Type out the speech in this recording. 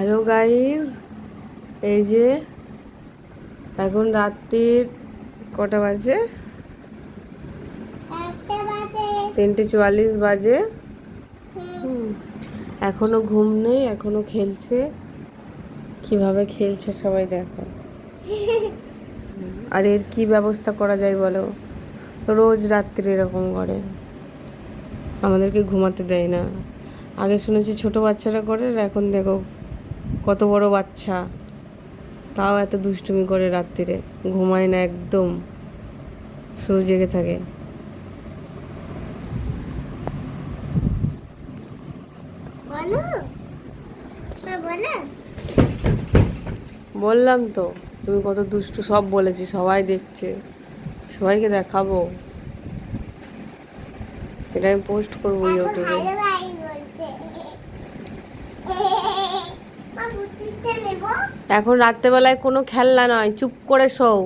Hello guys, এই যে এখন রাত্রির কটা বাজে? 3:44 বাজে। এখনো ঘুম নেই, এখনো খেলছে। কিভাবে খেলছে সবাই দেখো। আর এর কি ব্যবস্থা করা যায় বলো? রোজ রাত্রে এরকম করে, আমাদেরকে ঘুমাতে দেয় না। আগে শুনেছি ছোট বাচ্চারা করে, আর এখন দেখো কত বড় বাচ্চা, তাও এত দুষ্টুমি করে রাত্রিরে, ঘুমায় না একদম, শুধু জেগে থাকে। বললাম তো তুমি কত দুষ্টু, সব বলেছি, সবাই দেখছে, সবাইকে দেখাবো, এটা আমি পোস্ট করবো ইউটিউবে। এখন রাত্রেবেলায় কোনো খেলনা নয়, চুপ করে শোও।